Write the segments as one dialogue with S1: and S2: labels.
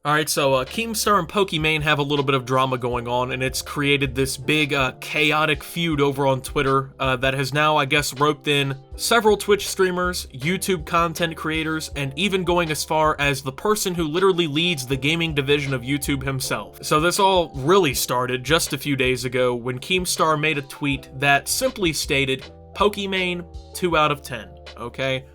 S1: Alright, so Keemstar and Pokimane have a little bit of drama going on, and it's created this big, chaotic feud over on Twitter that has now, I guess, roped in several Twitch streamers, YouTube content creators, and even going as far as the person who literally leads the gaming division of YouTube himself. So this all really started just a few days ago when Keemstar made a tweet that simply stated, Pokimane, 2 out of 10, okay?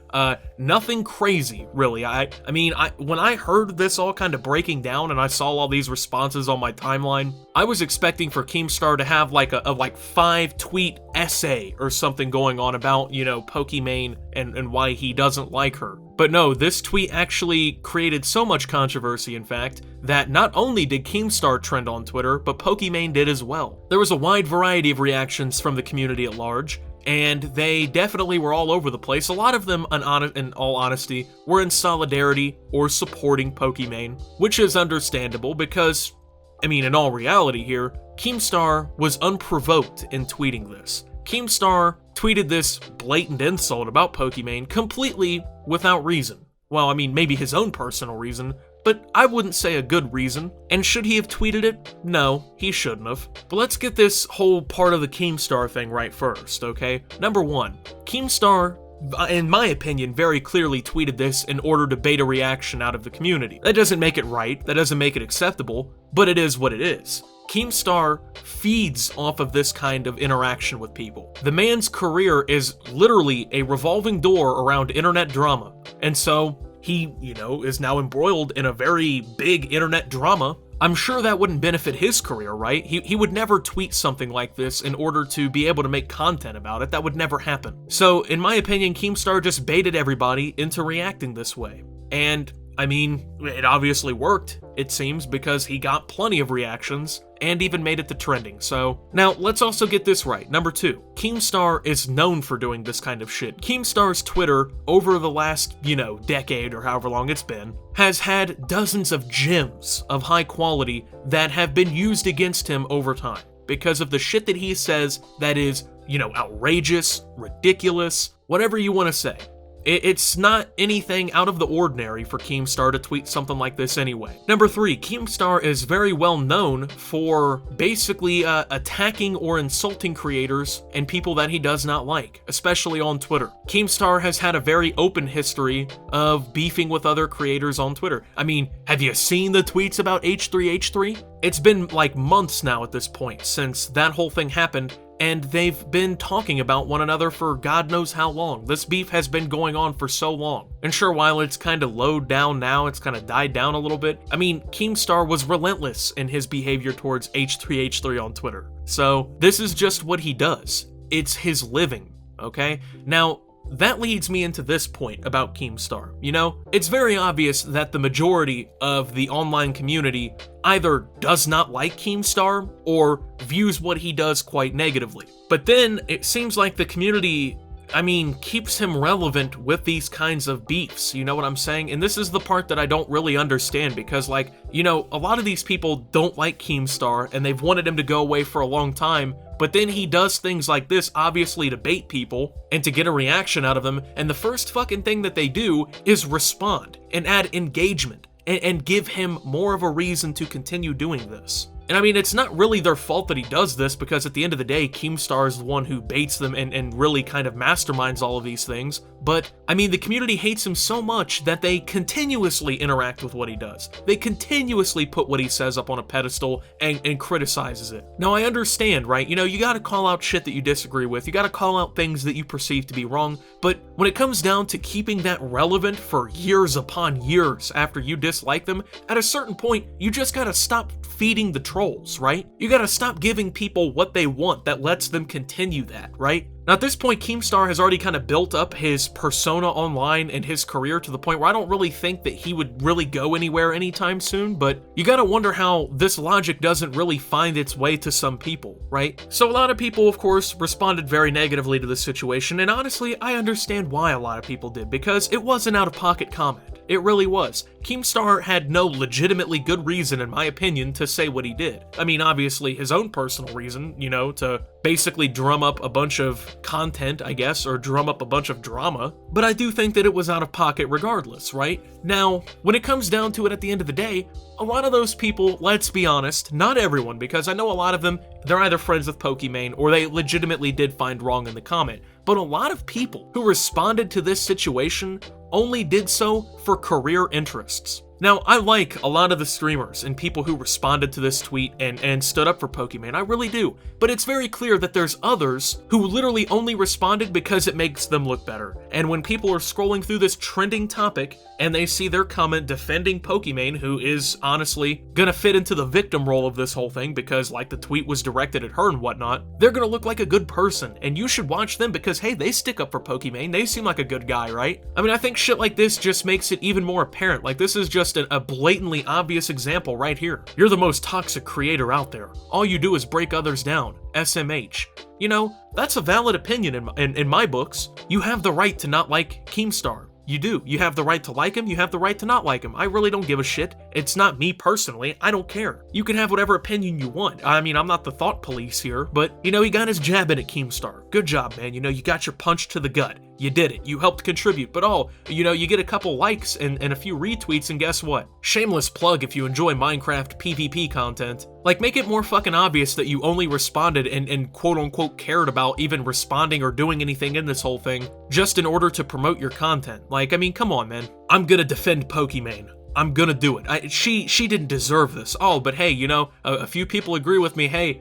S1: Nothing crazy, really. I mean, when I heard this all kind of breaking down and I saw all these responses on my timeline, I was expecting for Keemstar to have like a 5-tweet essay or something going on about, you know, Pokimane and why he doesn't like her. But no, this tweet actually created so much controversy, in fact, that not only did Keemstar trend on Twitter, but Pokimane did as well. There was a wide variety of reactions from the community at large, and they definitely were all over the place. A lot of them, in all honesty, were in solidarity or supporting Pokimane, which is understandable because, I mean, in all reality here, Keemstar was unprovoked in tweeting this. Keemstar tweeted this blatant insult about Pokimane completely without reason. Well, I mean, maybe his own personal reason, but I wouldn't say a good reason. And should he have tweeted it? No, he shouldn't have. But let's get this whole part of the Keemstar thing right first, okay? Number one, Keemstar, in my opinion, very clearly tweeted this in order to bait a reaction out of the community. That doesn't make it right, that doesn't make it acceptable, but it is what it is. Keemstar feeds off of this kind of interaction with people. The man's career is literally a revolving door around internet drama, and so he, you know, is now embroiled in a very big internet drama. I'm sure that wouldn't benefit his career, right? He would never tweet something like this in order to be able to make content about it. That would never happen. So, in my opinion, Keemstar just baited everybody into reacting this way. And, I mean, it obviously worked, it seems, because he got plenty of reactions and even made it to trending. So, now let's also get this right. Number two, Keemstar is known for doing this kind of shit. Keemstar's Twitter, over the last, you know, decade or however long it's been, has had dozens of gems of high quality that have been used against him over time because of the shit that he says that is, you know, outrageous, ridiculous, whatever you want to say. It's not anything out of the ordinary for Keemstar to tweet something like this anyway. Number three, Keemstar is very well known for basically attacking or insulting creators and people that he does not like, especially on Twitter. Keemstar has had a very open history of beefing with other creators on Twitter. I mean, have you seen the tweets about H3H3? It's been like months now at this point since that whole thing happened, and they've been talking about one another for God knows how long. This beef has been going on for so long. And sure, while it's kind of low down now, it's kind of died down a little bit. I mean, Keemstar was relentless in his behavior towards H3H3 on Twitter. So this is just what he does. It's his living, okay? Now, that leads me into this point about Keemstar. You know, it's very obvious that the majority of the online community either does not like Keemstar or views what he does quite negatively. But then it seems like the community, I mean, keeps him relevant with these kinds of beefs, you know what I'm saying? And this is the part that I don't really understand because, like, you know, a lot of these people don't like Keemstar and they've wanted him to go away for a long time, but then he does things like this, obviously to bait people and to get a reaction out of them, and the first fucking thing that they do is respond and add engagement and give him more of a reason to continue doing this. And I mean, it's not really their fault that he does this because at the end of the day, Keemstar is the one who baits them and really kind of masterminds all of these things. But, I mean, the community hates him so much that they continuously interact with what he does. They continuously put what he says up on a pedestal and criticizes it. Now, I understand, right? You know, you gotta call out shit that you disagree with. You gotta call out things that you perceive to be wrong. But when it comes down to keeping that relevant for years upon years after you dislike them, at a certain point, you just gotta stop feeding the trolls, right? You gotta stop giving people what they want that lets them continue that, right? Now at this point, Keemstar has already kind of built up his persona online and his career to the point where I don't really think that he would really go anywhere anytime soon, but you gotta wonder how this logic doesn't really find its way to some people, right? So a lot of people, of course, responded very negatively to this situation, and honestly, I understand why a lot of people did, because it was an out-of-pocket comment. It really was. Keemstar had no legitimately good reason, in my opinion, to say what he did. I mean, obviously, his own personal reason, you know, to basically drum up a bunch of content, I guess, or drum up a bunch of drama, but I do think that it was out of pocket regardless, right? Now, when it comes down to it at the end of the day, a lot of those people, let's be honest, not everyone, because I know a lot of them, they're either friends with Pokimane or they legitimately did find wrong in the comment, but a lot of people who responded to this situation only did so for career interests. Now, I like a lot of the streamers and people who responded to this tweet and stood up for Pokimane, I really do, but it's very clear that there's others who literally only responded because it makes them look better. And when people are scrolling through this trending topic and they see their comment defending Pokimane, who is honestly gonna fit into the victim role of this whole thing because like the tweet was directed at her and whatnot, they're gonna look like a good person, and you should watch them because hey, they stick up for Pokimane, they seem like a good guy, right? I mean, I think shit like this just makes it even more apparent. Like, this is just a blatantly obvious example right here. You're the most toxic creator out there. All you do is break others down. SMH. You know, that's a valid opinion in my books. You have the right to not like Keemstar. You do. You have the right to like him, you have the right to not like him. I really don't give a shit. It's not me personally, I don't care. You can have whatever opinion you want. I mean, I'm not the thought police here, but, you know, he got his jab in at Keemstar. Good job, man. You know, you got your punch to the gut. You did it. You helped contribute. But oh, you know, you get a couple likes and a few retweets, and guess what? Shameless plug if you enjoy Minecraft PvP content. Like, make it more fucking obvious that you only responded and quote-unquote cared about even responding or doing anything in this whole thing just in order to promote your content. Like, I mean, come on, man. I'm gonna defend Pokimane. I'm gonna do it. She didn't deserve this. Oh, but hey, you know, a few people agree with me. Hey,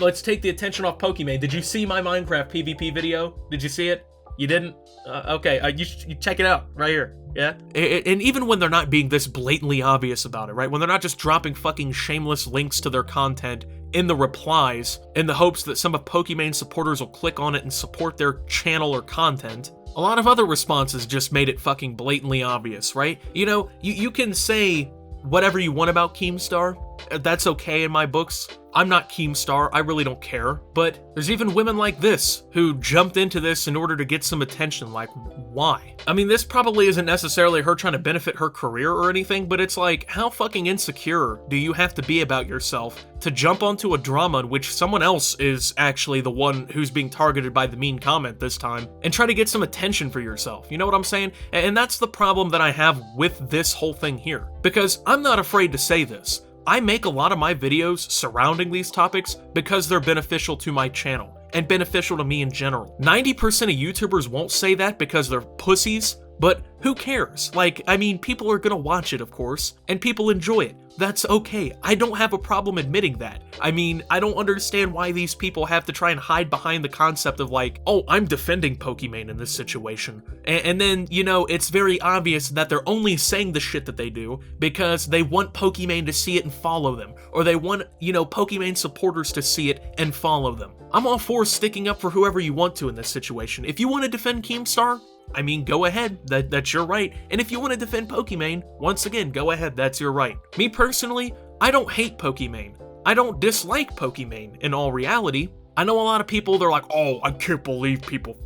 S1: let's take the attention off Pokimane. Did you see my Minecraft PvP video? Did you see it? You didn't? Okay, you check it out right here. Yeah? And even when they're not being this blatantly obvious about it, right? When they're not just dropping fucking shameless links to their content in the replies in the hopes that some of Pokimane supporters will click on it and support their channel or content, a lot of other responses just made it fucking blatantly obvious, right? You know, you can say whatever you want about Keemstar. That's okay in my books. I'm not Keemstar, I really don't care, but there's even women like this who jumped into this in order to get some attention. Like, why? I mean, this probably isn't necessarily her trying to benefit her career or anything, but it's like, how fucking insecure do you have to be about yourself to jump onto a drama in which someone else is actually the one who's being targeted by the mean comment this time, and try to get some attention for yourself? You know what I'm saying? And that's the problem that I have with this whole thing here, because I'm not afraid to say this. I make a lot of my videos surrounding these topics because they're beneficial to my channel and beneficial to me in general. 90% of YouTubers won't say that because they're pussies, but who cares? Like, I mean, people are gonna watch it, of course, and people enjoy it. That's okay. I don't have a problem admitting that. I mean, I don't understand why these people have to try and hide behind the concept of like, oh, I'm defending Pokimane in this situation. And then, you know, it's very obvious that they're only saying the shit that they do because they want Pokimane to see it and follow them. Or they want, you know, Pokimane supporters to see it and follow them. I'm all for sticking up for whoever you want to in this situation. If you want to defend Keemstar, I mean, go ahead, that's your right. And if you want to defend Pokimane, once again, go ahead, that's your right. Me personally, I don't hate Pokimane. I don't dislike Pokimane in all reality. I know a lot of people, they're like, oh, I can't believe people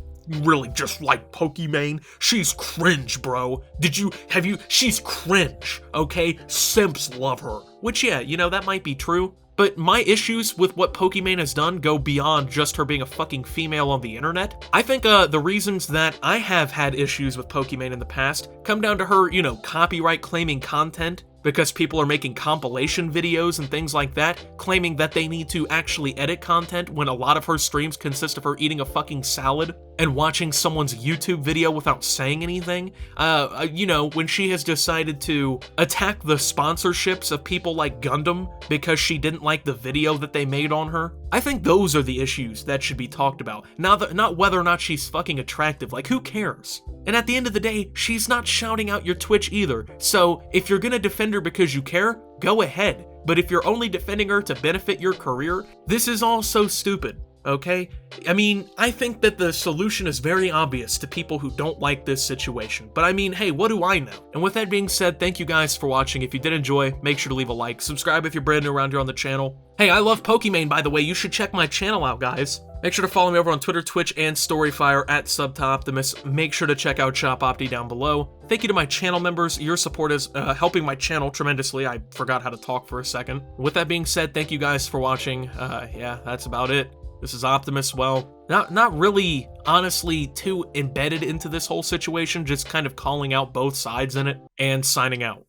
S1: really just like Pokimane. She's cringe, bro. She's cringe, okay? Simps love her. Which, yeah, you know, that might be true. But my issues with what Pokimane has done go beyond just her being a fucking female on the internet. I think the reasons that I have had issues with Pokimane in the past come down to her, you know, copyright claiming content, because people are making compilation videos and things like that, claiming that they need to actually edit content when a lot of her streams consist of her eating a fucking salad and watching someone's YouTube video without saying anything. You know, when she has decided to attack the sponsorships of people like Gundam because she didn't like the video that they made on her. I think those are the issues that should be talked about. Not whether or not she's fucking attractive, like who cares? And at the end of the day, she's not shouting out your Twitch either. So if you're gonna defend her because you care, go ahead. But if you're only defending her to benefit your career, this is all so stupid. Okay? I mean, I think that the solution is very obvious to people who don't like this situation. But I mean, hey, what do I know? And with that being said, thank you guys for watching. If you did enjoy, make sure to leave a like. Subscribe if you're brand new around here on the channel. Hey, I love Pokimane, by the way. You should check my channel out, guys. Make sure to follow me over on Twitter, Twitch, and Storyfire at SubToptimus. Make sure to check out Shop Opti down below. Thank you to my channel members. Your support is helping my channel tremendously. I forgot how to talk for a second. With that being said, thank you guys for watching. Yeah, that's about it. This is Optimus, well, not really, honestly, too embedded into this whole situation, just kind of calling out both sides in it, and signing out.